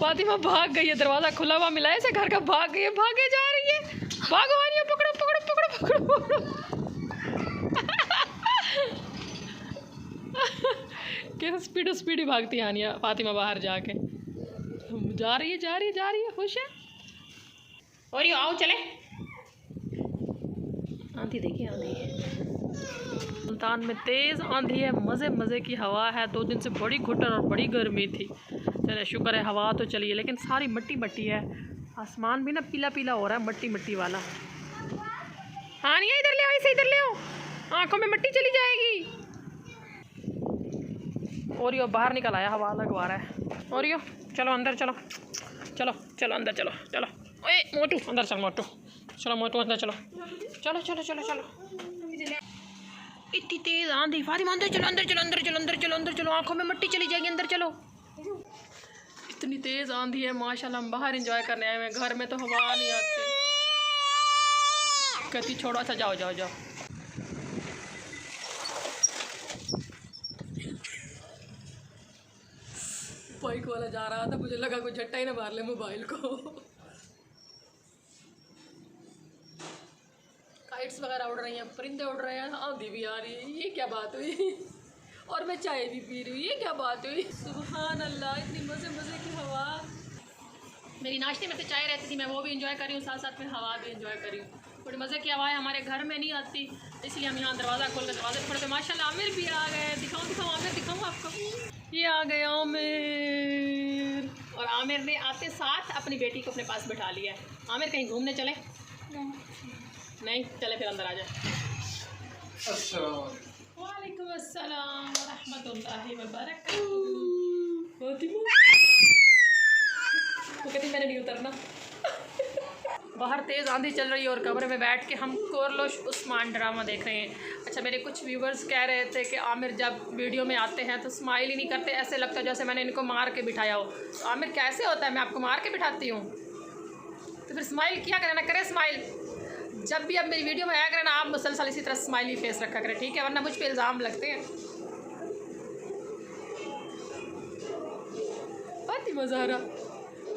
फातिमा भाग गई है, दरवाज़ा खुला हुआ मिला है इसे घर का, भाग गई है, भागे जा रही है। भागो आनिया, पकड़ो पकड़ो पकड़ो पकड़ो पकड़ो। कैसे स्पीड स्पीड ही भागती है आनिया फातिमा बाहर जाके। जा रही है जा रही है जा रही है, खुश है। और ये आओ चले। आंधी देखिए, आंधी मुल्तान में तेज़ आंधी है, मज़े मज़े की हवा है। 2 दिन से बड़ी घुटन और बड़ी गर्मी थी। चले शुक्र है हवा तो चली है, लेकिन सारी मट्टी मट्टी है। आसमान भी ना पीला पीला हो रहा है, मट्टी मट्टी वाला। हाँ नहीं, इधर ले आओ, इसे इधर ले आओ, आँखों में मट्टी चली जाएगी। और यो बाहर निकल आया, हवा लगवा रहा है। और यो चलो अंदर चलो, चलो चलो अंदर चलो, चलो ओए मोटू अंदर चल, मोटू चलो, मोटू अंदर चलो, चलो चलो चलो चलो। इतनी तेज आंधी, फातिमा अंदर चलो, अंदर चलो, अंदर चलो, अंदर चलो, अंदर चलो, आंखों में मट्टी चली जाएगी, अंदर चलो। इतनी तेज आंधी है माशाल्लाह, हम बाहर एंजॉय करने आए हैं, घर में तो हवा नहीं आती। कहती छोड़ो, अच्छा जाओ जाओ जाओ। बाइक वाला जा रहा था, मुझे लगा कोई झट्टा ही ना मार ले मोबाइल को। काइट्स वगैरह उड़ रही हैं, परिंदे उड़ रहे हैं, आंधी भी आ रही है, ये क्या बात हुई। और मैं चाय भी पी रही हूँ, ये क्या बात हुई। सुभान अल्लाह, इतनी मज़े मज़े की हवा। मेरी नाश्ते में तो चाय रहती थी, मैं वो भी इंजॉय कर रही हूँ, साथ साथ में हवा भी इंजॉय कर रही हूँ। बड़ी मज़े की हवा है, हमारे घर में नहीं आती, इसलिए हम यहाँ दरवाज़ा खोल कर दरवाजे खोलते। माशाल्लाह आमिर भी आ गए, दिखाऊँ दिखाऊँ आमिर, दिखाऊँ आपको। ये आ गए आमिर, और आमिर ने आते साथ अपनी बेटी को अपने पास बैठा लिया है। आमिर कहीं घूमने चले? नहीं चले, फिर अंदर आ जाए। वालेकुम अस्सलाम व रहमतुल्लाहि व बरकातहू। वो कहती मैंने नहीं उतरना। बाहर तेज़ आंधी चल रही है और कमरे में बैठ के हम कोरलोश उस्मान ड्रामा देख रहे हैं। अच्छा, मेरे कुछ व्यूवर्स कह रहे थे कि आमिर जब वीडियो में आते हैं तो स्माइल ही नहीं करते, ऐसे लगता है जैसे मैंने इनको मार के बिठाया हो। तो आमिर कैसे होता है, मैं आपको मार के बिठाती हूँ? तो फिर स्माइल किया करें ना, करें स्माइल। जब भी आप मेरी वीडियो में आया करें ना, आप मुसलसल इसी तरह स्माइली फेस रखा करें, ठीक है, वरना मुझ पे इल्ज़ाम लगते हैं। फातिमा ज़हरा,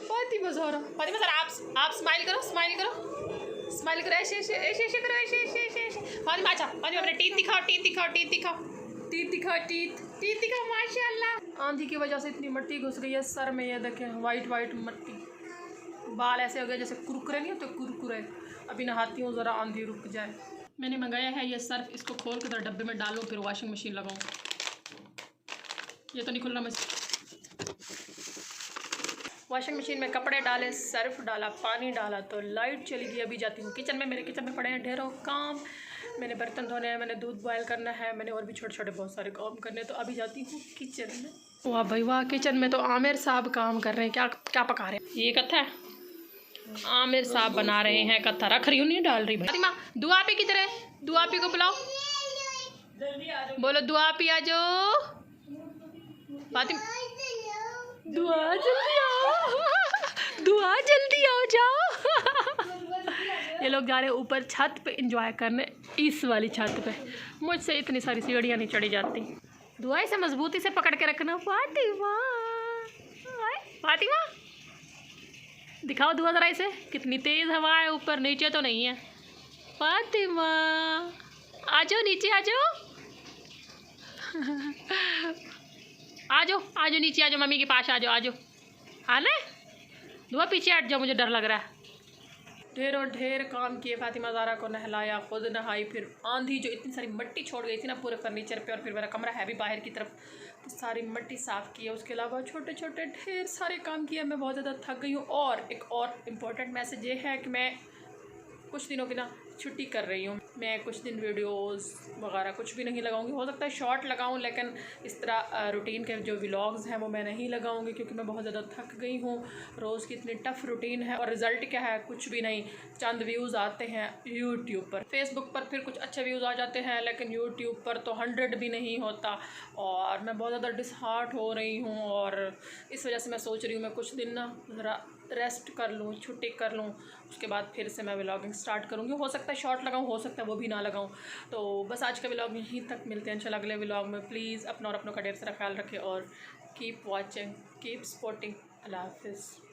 फातिमा ज़हरा, फातिमा ज़हरा, आप स्माइल करो, स्माइल करो, स्माइल करो, ऐसे ऐसे ऐसे ऐसे करो, ऐसे ऐसे ऐसे ऐसे। फातिमा अच्छा, फातिमा अपने टीथ दिखाओ, टीथ दिखाओ, टीथ दिखाओ, टीथ दिखाओ, टीथ टीथ दिखाओ। माशाल्लाह, आंधी की वजह से इतनी मट्टी घुस गई है सर में, ये देखें वाइट वाइट मट्टी। बाल ऐसे हो गए जैसे कुरकुरे नहीं होते, कुरकुरे। अभी नहाती हूँ, ज़रा आंधी रुक जाए। मैंने मंगाया है ये सर्फ, इसको खोल के डब्बे में डालूँ, फिर वॉशिंग मशीन लगाऊँ। ये तो नहीं खुल रहा। मैं वॉशिंग मशीन में कपड़े डाले, सर्फ डाला, पानी डाला तो लाइट चली गई। अभी जाती हूँ किचन में, मेरे किचन में पड़े हैं ढेरों काम। मैंने बर्तन धोने हैं, मैंने दूध बॉयल करना है, मैंने और भी छोटे छोटे बहुत सारे काम करने हैं। तो अभी जाती हूँ किचन में। वाह भाई वाह, किचन में तो आमिर साहब काम कर रहे हैं। क्या क्या पका रहे हैं? ये कत्था है, आमिर साहब बना रहे हैं कत्था। रख रही हूँ, नहीं डाल रही। फातिमा दुआ पे किधर है? दुआ पे को बुलाओ, बोलो दुआ पे आ जाओ। फातिमा दुआ जल्दी आओ, दुआ जल्दी आओ, जाओ। ये लोग जा रहे हैं ऊपर छत पे एंजॉय करने, इस वाली छत पे। मुझसे इतनी सारी सीढ़ियाँ नहीं चढ़ी जाती। दुआ से मजबूती से पकड़ के रखना। फातिमा, फातिमा दिखाओ दुआ ज़रा इसे, कितनी तेज़ हवा है ऊपर, नीचे तो नहीं है। फातिमा आ जाओ, नीचे आ जाओ, आ जाओ आ जाओ, नीचे आ जाओ, मम्मी के पास आ जाओ, आ जाओ। आना दुआ, पीछे हट जाओ, मुझे डर लग रहा है। ढेरों ढेर काम किए, फातिमा ज़हरा को नहलाया, खुद नहाई, फिर आंधी जो इतनी सारी मट्टी छोड़ गई थी ना पूरे फर्नीचर पे, और फिर मेरा कमरा है भी बाहर की तरफ, तो सारी मट्टी साफ़ की है। उसके अलावा छोटे छोटे ढेर सारे काम किए। मैं बहुत ज़्यादा थक गई हूँ। और एक और इम्पोर्टेंट मैसेज ये है कि मैं कुछ दिनों की ना छुट्टी कर रही हूँ। मैं कुछ दिन वीडियोस वगैरह कुछ भी नहीं लगाऊंगी। हो सकता है शॉर्ट लगाऊं, लेकिन इस तरह रूटीन के जो व्लॉग्स हैं वो मैं नहीं लगाऊंगी, क्योंकि मैं बहुत ज़्यादा थक गई हूँ। रोज़ की इतनी टफ़ रूटीन है और रिज़ल्ट क्या है, कुछ भी नहीं। चंद व्यूज़ आते हैं यूट्यूब पर, फेसबुक पर फिर कुछ अच्छे व्यूज़ आ जाते हैं, लेकिन यूट्यूब पर तो 100 भी नहीं होता। और मैं बहुत ज़्यादा डिसहार्ट हो रही हूँ, और इस वजह से मैं सोच रही हूँ मैं कुछ दिन ना ज़रा रेस्ट कर लूँ, छुट्टी कर लूँ, उसके बाद फिर से मैं व्लॉगिंग स्टार्ट करूँगी। हो सकता है शॉर्ट लगाऊँ, हो सकता है वो भी ना लगाऊँ। तो बस आज का व्लॉग यहीं तक, मिलते हैं इंशाल्लाह अगले व्लॉग में। प्लीज़ अपना और अपनों का ढेर सारा ख्याल रखें और कीप वॉचिंग, कीप सपोर्टिंग। अल्लाह हाफिज़।